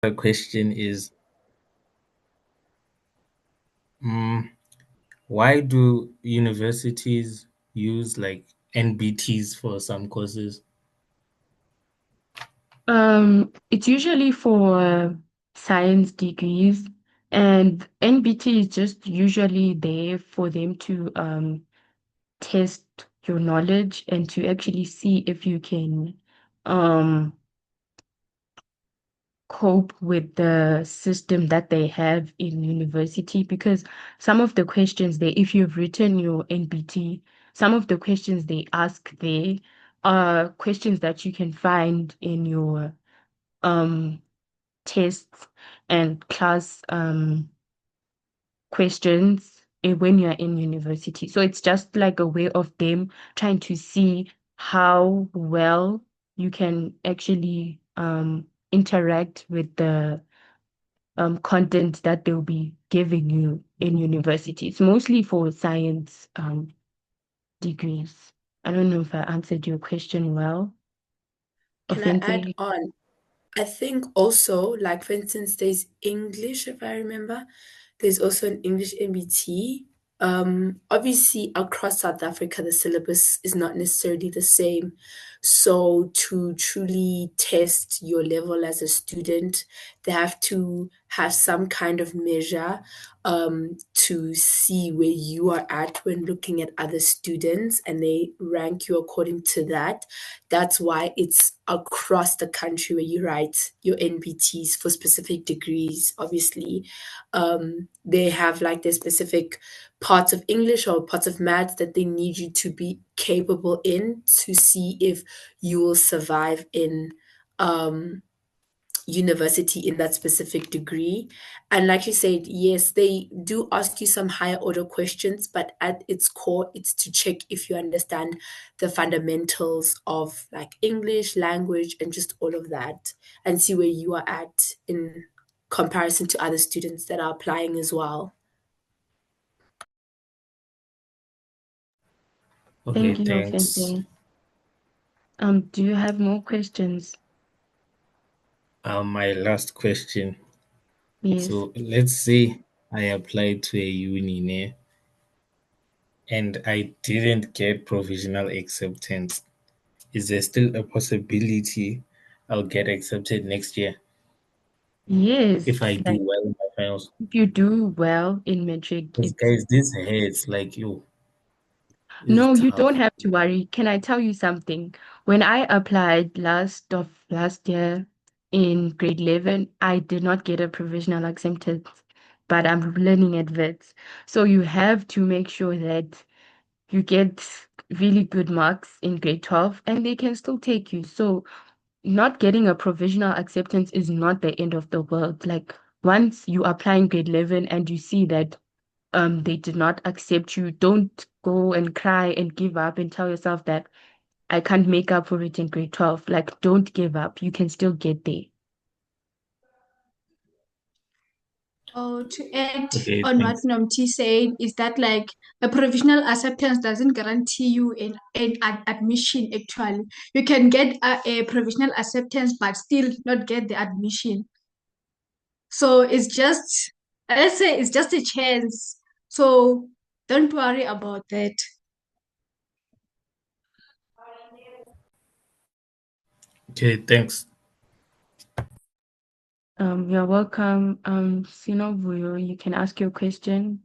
The question is, mm, why do universities use like NBTs for some courses? It's usually for science degrees, and NBT is just usually there for them to test your knowledge and to actually see if you can um cope with the system that they have in university. Because some of the questions there, if you've written your NBT, some of the questions they ask there are questions that you can find in your um tests and class questions when you're in university. So it's just like a way of them trying to see how well you can actually interact with the content that they'll be giving you in university. It's mostly for science degrees. I don't know if I answered your question well. Can I add Authentic. on? I think also, like for instance, there's English, if I remember. There's also an English MBT. Obviously, across South Africa, the syllabus is not necessarily the same. So, to truly test your level as a student, they have to have some kind of measure to see where you are at when looking at other students, and they rank you according to that. That's why it's across the country where you write your NBTs for specific degrees. Obviously, they have like their specific parts of English or parts of maths that they need you to be capable in to see if you will survive in um, university in that specific degree. And like you said, yes, they do ask you some higher order questions, but at its core, it's to check if you understand the fundamentals of like English, language, and just all of that, and see where you are at in comparison to other students that are applying as well. Okay, Thank you, thanks. Authentic. Do you have more questions? My last question. Yes. So let's say I applied to a uni ne, and I didn't get provisional acceptance. Is there still a possibility I'll get accepted next year if I Yes, do like well in my finals? if you do well in matric, Because it's guys, this hurts like you. It's no, you don't tough. have to worry. Can I tell you something? When I applied last year in grade 11, I did not get a provisional acceptance, but I'm learning at Wits. So you have to make sure that you get really good marks in grade 12 and they can still take you. So not getting a provisional acceptance is not the end of the world. Like once you apply in grade 11 and you see that they did not accept you, don't go and cry and give up and tell yourself that I can't make up for it in grade 12. Like don't give up. You can still get there. Oh, to add Okay, on what thanks. Nomti said is that like a provisional acceptance doesn't guarantee you an admission actually. You can get a provisional acceptance but still not get the admission. So it's just, let's say it's just a chance. So don't worry about that. Okay, thanks. You're welcome. Sinovuyo, you can ask your question.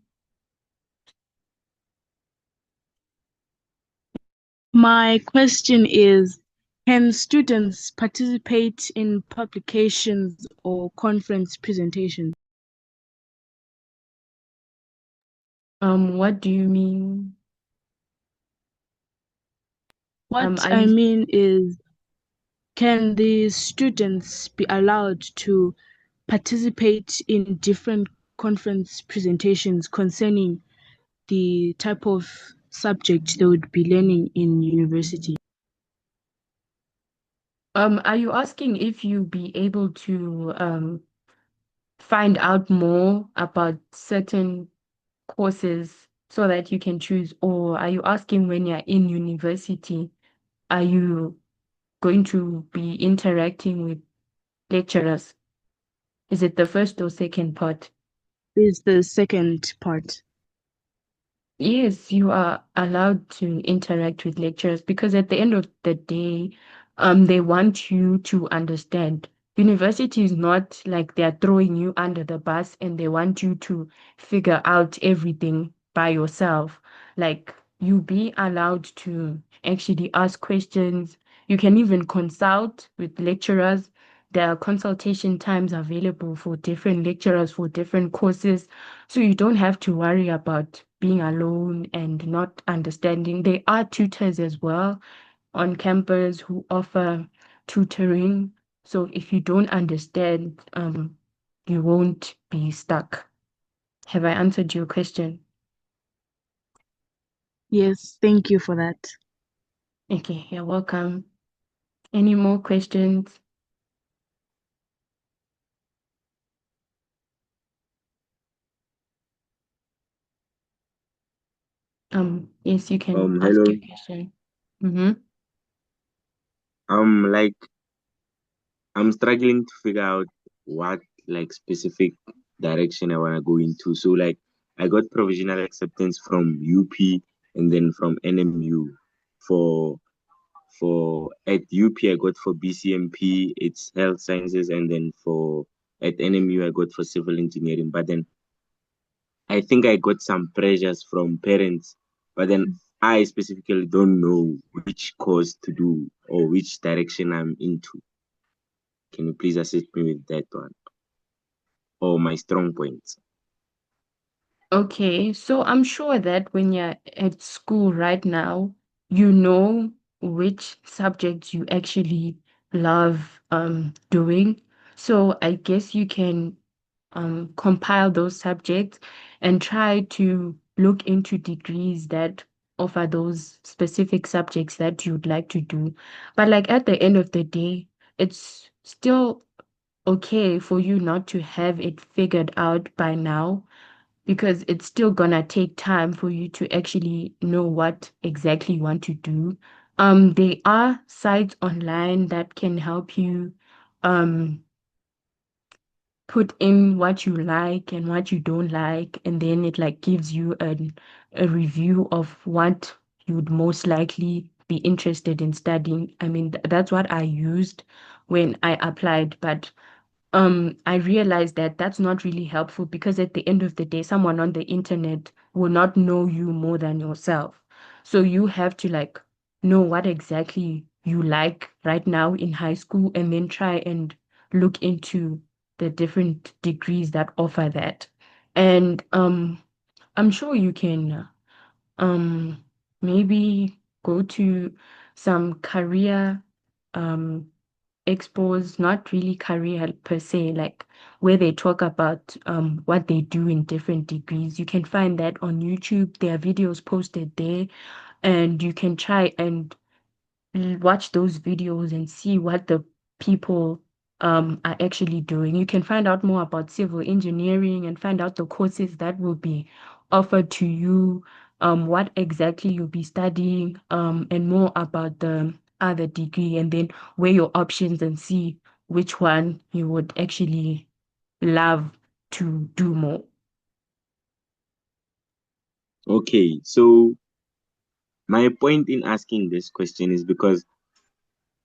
My question is, can students participate in publications or conference presentations? What do you mean? What Are I you mean is, can the students be allowed to participate in different conference presentations concerning the type of subject they would be learning in university? are you asking if you be able to find out more about certain courses so that you can choose, or are you asking when you're in university, are you going to be interacting with lecturers? Is it the first or second part? Is the second part. Yes, you are allowed to interact with lecturers because at the end of the day, they want you to understand. University is not like they're throwing you under the bus and they want you to figure out everything by yourself. Like you be allowed to actually ask questions. You can even consult with lecturers. There are consultation times available for different lecturers for different courses. So you don't have to worry about being alone and not understanding. There are tutors as well on campus who offer tutoring. So if you don't understand, you won't be stuck. Have I answered your question? Yes, thank you for that. Okay, you're welcome. Any more questions? Yes, you can ask Hello. your question. Mm-hmm. Like I'm struggling to figure out what like specific direction I wanna go into. So like I got provisional acceptance from UP and then from NMU for at UP I got for BCMP, it's health sciences, and then for at NMU I got for civil engineering. But then I think I got some pressures from parents, but then I specifically don't know which course to do or which direction I'm into. Can you please assist me with that one? Or my strong points? Okay, so I'm sure that when you're at school right now, you know which subjects you actually love doing. So I guess you can compile those subjects and try to look into degrees that offer those specific subjects that you'd like to do. But like at the end of the day, it's still okay for you not to have it figured out by now because it's still gonna take time for you to actually know what exactly you want to do. There are sites online that can help you um put in what you like and what you don't like, and then it like gives you a review of what you would most likely be interested in studying. I mean, that's what I used when I applied, but I realized that that's not really helpful because at the end of the day, someone on the internet will not know you more than yourself. So you have to like know what exactly you like right now in high school and then try and look into the different degrees that offer that. And I'm sure you can um maybe go to some career um expos, not really career per se, like where they talk about what they do in different degrees. You can find that on YouTube. There are videos posted there, and you can try and watch those videos and see what the people are actually doing. You can find out more about civil engineering and find out the courses that will be offered to you, what exactly you'll be studying, and more about the other degree, and then weigh your options and see which one you would actually love to do more. Okay, so my point in asking this question is because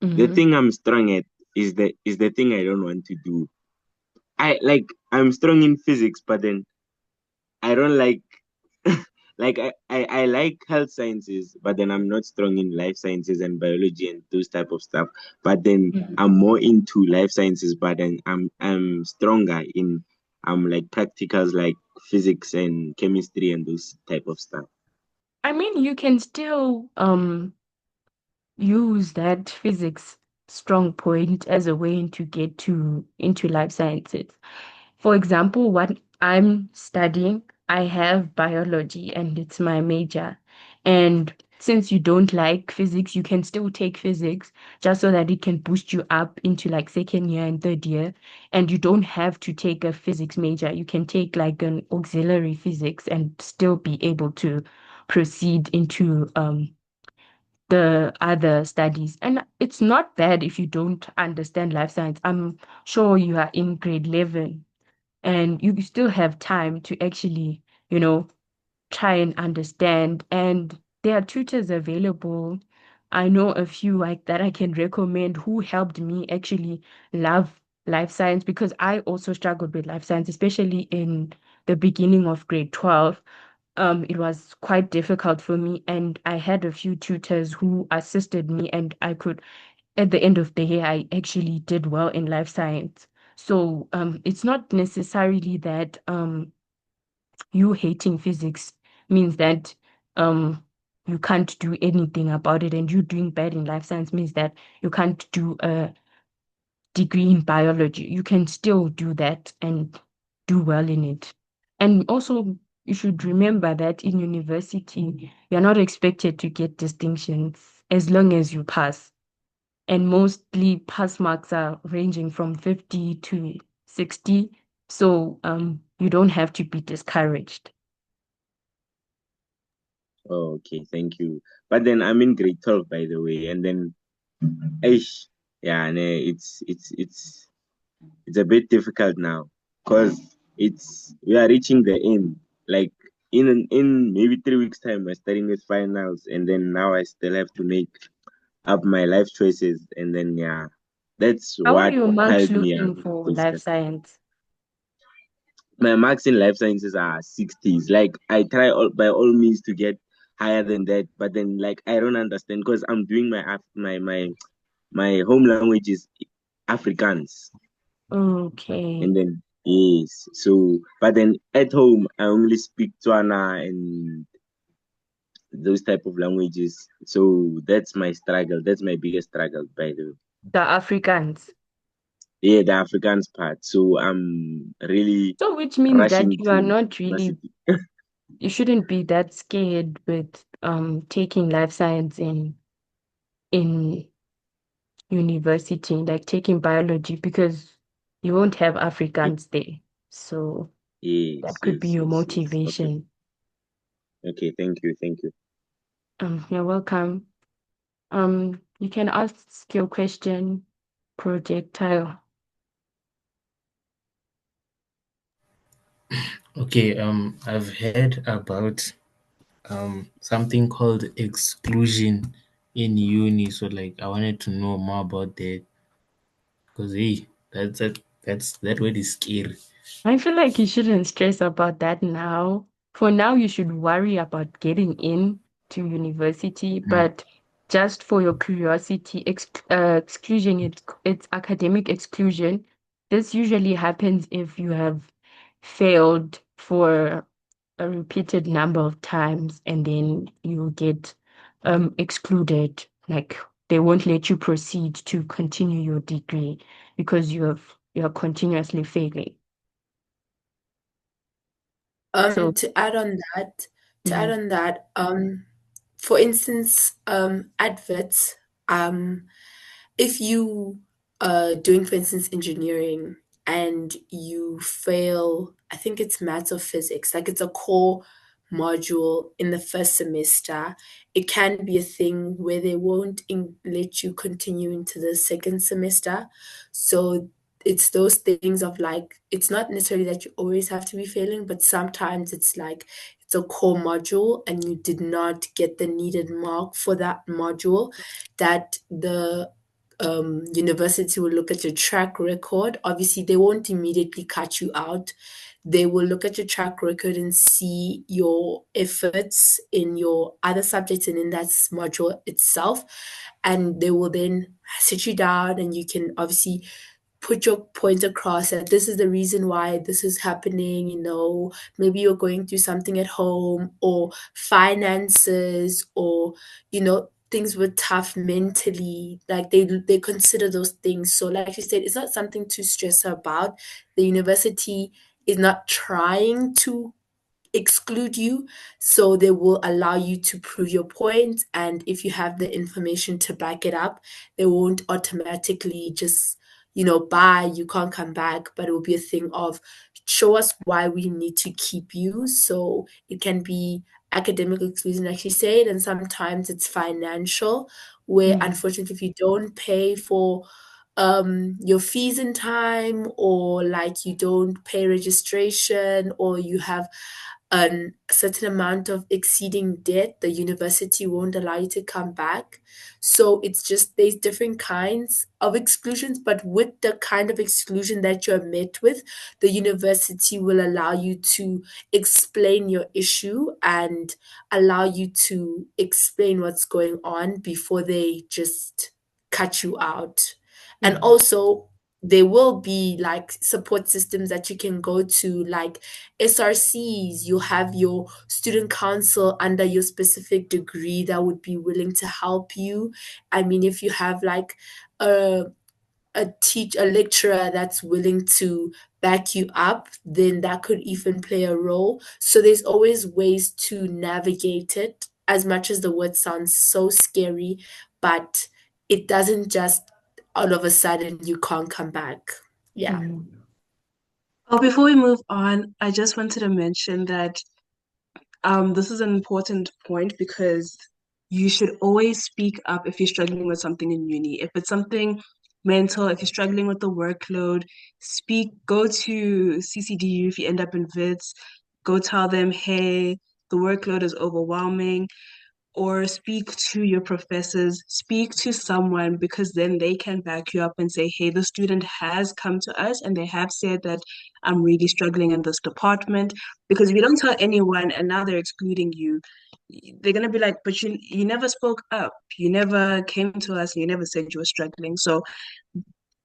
the Mm-hmm. thing I'm strong at is the thing I don't want to do. I'm strong in physics, but then I don't like I like health sciences, but then I'm not strong in life sciences and biology and those type of stuff. But then I'm more into life sciences, but then I'm stronger in like practicals like physics and chemistry and those type of stuff. I mean, you can still use that physics strong point as a way to get to into life sciences. For example, what I'm studying, I have biology and it's my major. And since you don't like physics, you can still take physics just so that it can boost you up into like second year and third year. And you don't have to take a physics major. You can take like an auxiliary physics and still be able to proceed into the other studies. And it's not bad if you don't understand life science. I'm sure you are in grade 11 and you still have time to actually, you know, try and understand. And there are tutors available. I know a few like that I can recommend who helped me actually love life science because I also struggled with life science, especially in the beginning of grade 12. It was quite difficult for me, and I had a few tutors who assisted me, and I could, at the end of the year, I actually did well in life science. So it's not necessarily that you hating physics means that um you can't do anything about it, and you doing bad in life science means that you can't do a degree in biology. You can still do that and do well in it. And also, you should remember that in university, you're not expected to get distinctions as long as you pass. And mostly pass marks are ranging from 50 to 60. So you don't have to be discouraged. Oh, okay, thank you. But then I'm in grade 12, by the way, and then, ish, yeah, nah, it's a bit difficult now because it's we are reaching the end. Like in maybe 3 weeks time, we're starting with finals, and then now I still have to make up my life choices, and then yeah, that's How are what your marks piled me up. looking for life Basically, science? my marks in life sciences are 60s. Like I try by all means to get higher than that, but then like I don't understand because I'm doing my home language is Afrikaans. Okay. And then yes, so but then at home I only speak Tswana and those type of languages. So that's my struggle. That's my biggest struggle, by the way. The Africans. Yeah, the Afrikaans part. So I'm really So which means that rushing you are to not really, varsity. you shouldn't be that scared with taking life science in university, like taking biology, because you won't have Africans there. So Yes, that could be yes, your yes, yes. Okay, motivation. okay. Thank you, thank you. You're welcome. You can ask your question, projectile. Okay, I've heard about something called exclusion in uni. So like I wanted to know more about that because hey, that word is scary. I feel like you shouldn't stress about that now. For now, you should worry about getting in to university, Mm. but just for your curiosity, exclusion, it's academic exclusion. This usually happens if you have failed for a repeated number of times and then you get excluded. Like they won't let you proceed to continue your degree because you're continuously failing. So, To add on that, to add mhm. on that, for instance, adverts, if you doing, for instance, engineering and you fail, I think it's maths or physics, like it's a core module in the first semester, it can be a thing where they won't let you continue into the second semester. So it's those things of like, it's not necessarily that you always have to be failing, but sometimes it's like it's a core module and you did not get the needed mark for that module, that the university will look at your track record. Obviously, they won't immediately cut you out. They will look at your track record and see your efforts in your other subjects and in that module itself. And they will then sit you down and you can obviously put your point across that this is the reason why this is happening. Maybe you're going through something at home or finances, or things were tough mentally. Like they consider those things. So like you said, it's not something to stress about. The university is not trying to exclude you, so they will allow you to prove your point, and if you have the information to back it up, they won't automatically just bye, you can't come back, but it will be a thing of show us why we need to keep you. So it can be academic exclusion, like you said, and sometimes it's financial, where Mm, unfortunately, if you don't pay for your fees in time, or like you don't pay registration, or you have a certain amount of exceeding debt, the university won't allow you to come back. So it's just there's different kinds of exclusions, but with the kind of exclusion that you're met with, the university will allow you to explain your issue and allow you to explain what's going on before they just cut you out. And mm, also, there will be like support systems that you can go to, like SRCs. You have your student council under your specific degree that would be willing to help you. I mean, if you have like a a lecturer that's willing to back you up, then that could even play a role. So there's always ways to navigate it, as much as the word sounds so scary, but it doesn't just all of a sudden you can't come back. Yeah. mm, Oh, before we move on, I just wanted to mention that this is an important point because you should always speak up if you're struggling with something in uni. If it's something mental, if you're struggling with the workload, go to CCDU if you end up in Wits, go tell them, hey, the workload is overwhelming, or speak to your professors, speak to someone because then they can back you up and say, hey, the student has come to us and they have said that I'm really struggling in this department. Because if you don't tell anyone and now they're excluding you, they're gonna be like, but you never spoke up, you never came to us, and you never said you were struggling. So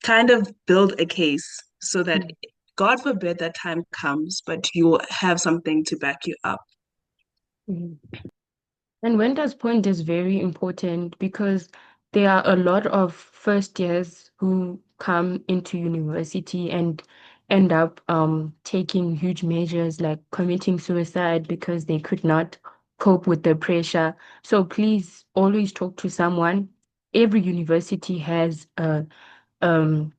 kind of build a case so that mm, God forbid that time comes, but you have something to back you up. mm. And Wenda's point is very important because there are a lot of first years who come into university and end up taking huge measures like committing suicide because they could not cope with the pressure. So please always talk to someone. Every university has a um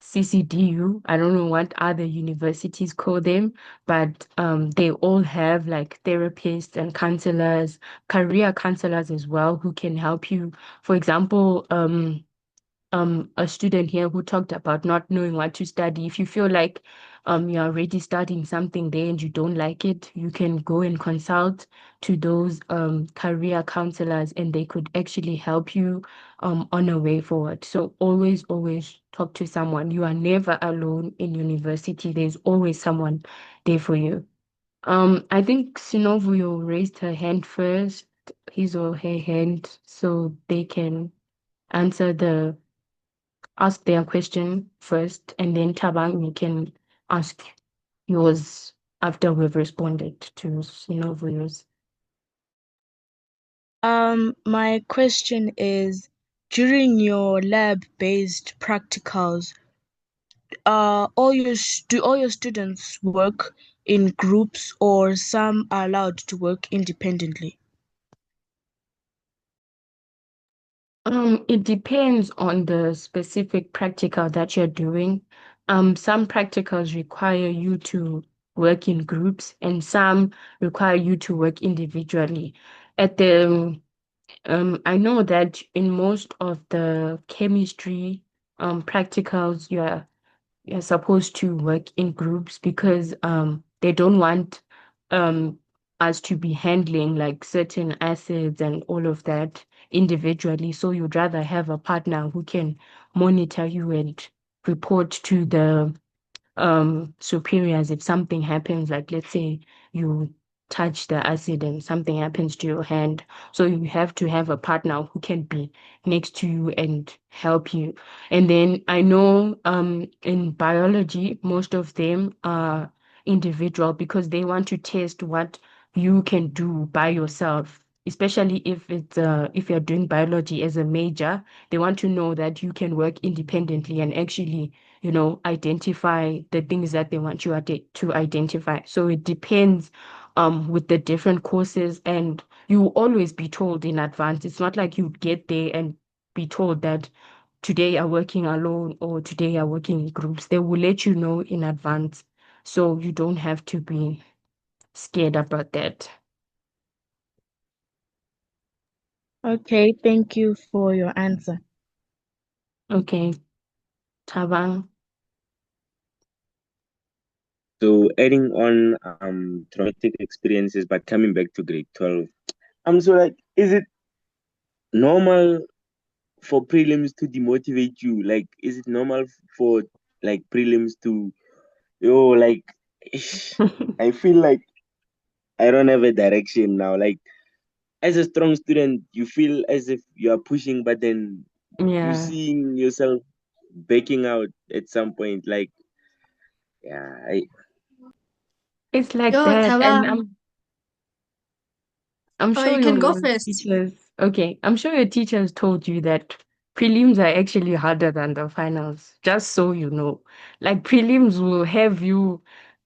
CCDU. I don't know what other universities call them, but they all have like therapists and counselors, career counselors as well, who can help you. For example, a student here who talked about not knowing what to study. If you feel like you're already studying something there and you don't like it, you can go and consult to those career counselors and they could actually help you on a way forward. So always, always talk to someone. You are never alone in university. There's always someone there for you. I think Sinovio raised her hand first, his or her hand, so they can answer ask their question first, and then Tabang, you can ask yours after we've responded to Sinovio's. My question is, during your lab-based practicals, do all your students work in groups or some are allowed to work independently? It depends on the specific practical that you're doing. Some practicals require you to work in groups, and some require you to work individually. At the I know that in most of the chemistry practicals, you're supposed to work in groups because they don't want um us to be handling like certain acids and all of that individually. So you'd rather have a partner who can monitor you and report to the superiors if something happens, like let's say you touch the acid and something happens to your hand. So you have to have a partner who can be next to you and help you. And then I know in biology most of them are individual because they want to test what you can do by yourself, especially if you're doing biology as a major. They want to know that you can work independently and actually identify the things that they want you to identify. So it depends with the different courses, and you will always be told in advance. It's not like you get there and be told that today you're working alone or today you're working in groups. They will let you know in advance. So you don't have to be scared about that. Okay, thank you for your answer. Okay, Tabang. So adding on traumatic experiences, but coming back to grade 12, I'm so like, is it normal for prelims to demotivate you? Like, is it normal for like prelims to like I feel like I don't have a direction now. Like as a strong student, you feel as if you are pushing, but then you Yeah, seeing yourself backing out at some point. Like, yeah, it's like Yo, that, and Taba, I'm oh, sure you can go your first. teachers, okay, I'm sure your teachers told you that prelims are actually harder than the finals, just so you know. Like prelims will have you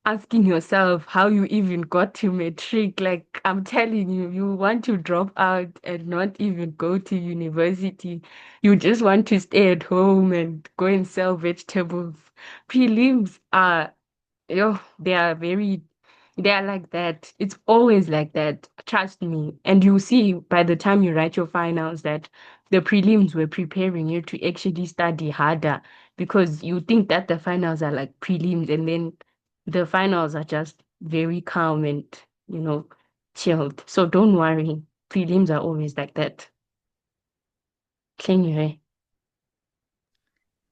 asking yourself how you even got to matric. Like I'm telling you, you want to drop out and not even go to university. You just want to stay at home and go and sell vegetables. Prelims are Yo, they are like that. It's always like that. Trust me. And you see by the time you write your finals that the prelims were preparing you to actually study harder because you think that the finals are like prelims and then the finals are just very calm and, you know, chilled. So don't worry. Prelims are always like that. Anyway.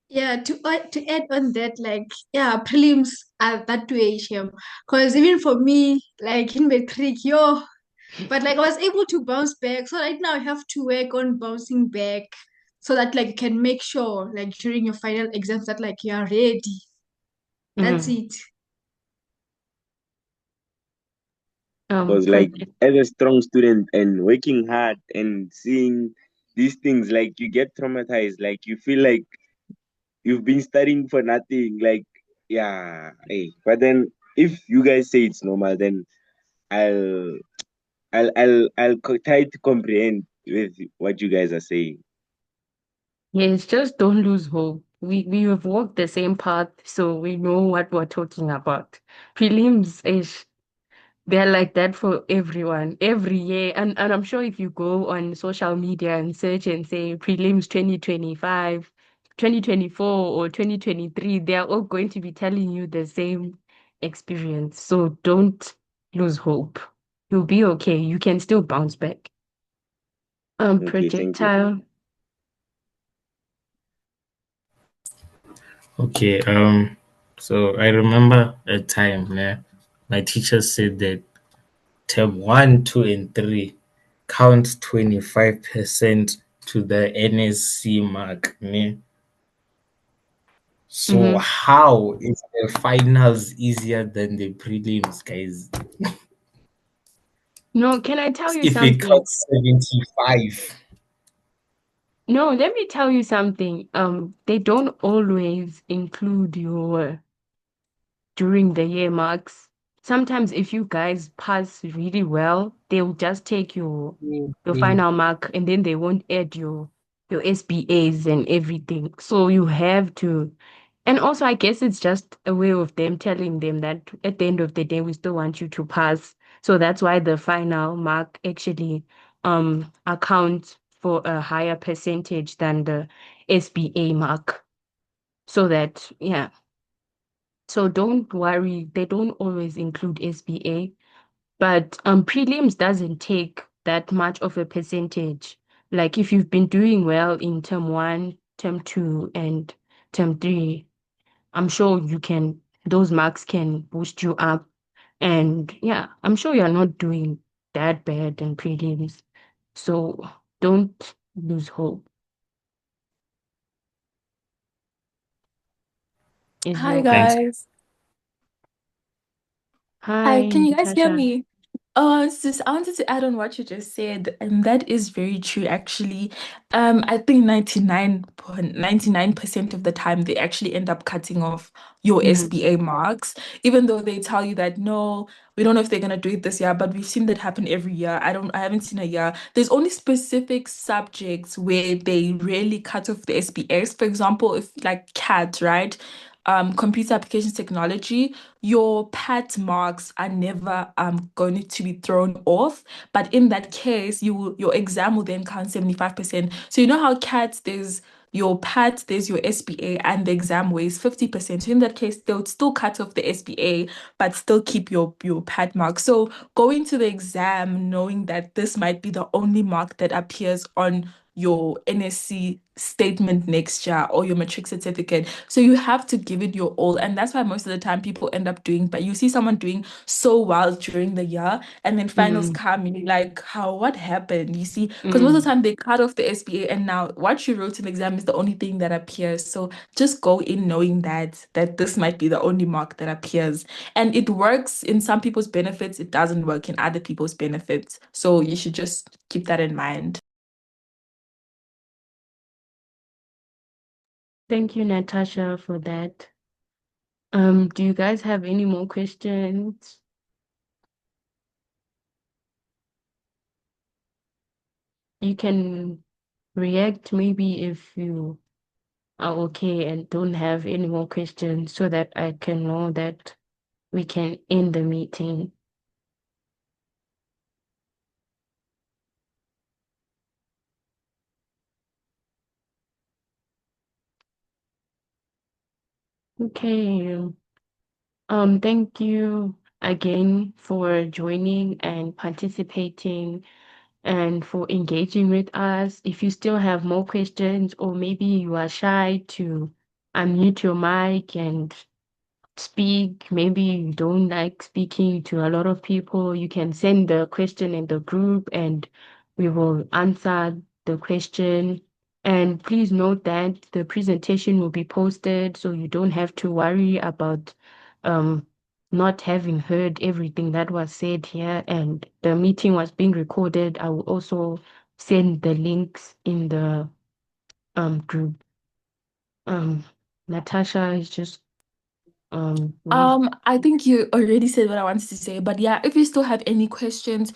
Yeah, to add on that, like, yeah, prelims are that way, Shem. Because even for me, like in matric, yo, but like I was able to bounce back. So right now I have to work on bouncing back so that like you can make sure like during your final exams that like you are ready. That's Mm. it. was like Project. as a strong student and working hard and seeing these things, like you get traumatized. Like you feel like you've been studying for nothing. Like, yeah, hey. But then if you guys say it's normal, then I'll try to comprehend with what you guys are saying. Yes, just don't lose hope. We have walked the same path, so we know what we're talking about. Prelims is they're like that for everyone, every year. And I'm sure if you go on social media and search and say prelims 2025, 2024, or 2023, they're all going to be telling you the same experience. So don't lose hope. You'll be okay. You can still bounce back. Okay, thank you. Projectile. Okay, so I remember a time, yeah, my teacher said that term one, two, and three count 25% to the NSC mark. Ne? So Mm-hmm. how is the finals easier than the prelims, guys? No, can I tell you If it something? counts 75. No, let me tell you something. They don't always include your during the year marks. Sometimes if you guys pass really well, they'll just take your Okay. final mark and then they won't add your SBAs and everything. So you have to, and also I guess it's just a way of them telling them that at the end of the day we still want you to pass. So that's why the final mark actually accounts for a higher percentage than the SBA mark. So that yeah. So don't worry, they don't always include SBA, but prelims doesn't take that much of a percentage. Like if you've been doing well in term one, term two, and term three, I'm sure you can, those marks can boost you up. And yeah, I'm sure you're not doing that bad in prelims. So don't lose hope, is Hi your Thanks. guys. Hi, hi, can you guys hear Natasha. me? Sis, I wanted to add on what you just said, and that is very true actually. I think 99.99% of the time they actually end up cutting off your Mhm. SBA marks, even though they tell you that no, we don't know if they're gonna do it this year, but we've seen that happen every year. I haven't seen a year. There's only specific subjects where they really cut off the SBAs. For example, if like CAT, right? computer applications technology, your PAT marks are never going to be thrown off. But in that case, your exam will then count 75%. So you know how CAT, there's your PAT, there's your SBA, and the exam weighs 50%. So in that case, they would still cut off the SBA, but still keep your PAT mark. So going to the exam knowing that this might be the only mark that appears on your NSC statement next year or your matric certificate. So you have to give it your all. And that's why most of the time people end up doing, but you see someone doing so well during the year and then finals Mm, come and you're like, what happened? You see, because most of mm. the time they cut off the SBA and now what you wrote in the exam is the only thing that appears. So just go in knowing that this might be the only mark that appears. And it works in some people's benefits, it doesn't work in other people's benefits. So you should just keep that in mind. Thank you, Natasha, for that. Do you guys have any more questions? You can react maybe if you are okay and don't have any more questions so that I can know that we can end the meeting. Okay. Thank you again for joining and participating and for engaging with us. If you still have more questions, or maybe you are shy to unmute your mic and speak, maybe you don't like speaking to a lot of people, you can send the question in the group and we will answer the question. And please note that the presentation will be posted, so you don't have to worry about um, not having heard everything that was said here. And the meeting was being recorded. I will also send the links in the group. Um, Natasha is just leave. I think you already said what I wanted to say, but yeah, if you still have any questions,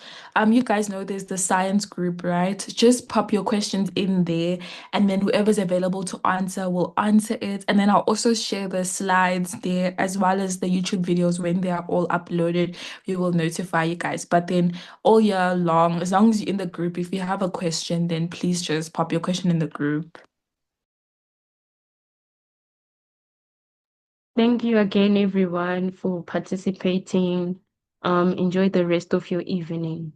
you guys know there's the science group, right? Just pop your questions in there, and then whoever's available to answer will answer it. And then I'll also share the slides there as well as the YouTube videos when they are all uploaded. We will notify you guys. But then all year long, as long as you're in the group, if you have a question, then please just pop your question in the group. Thank you again, everyone, for participating. Enjoy the rest of your evening.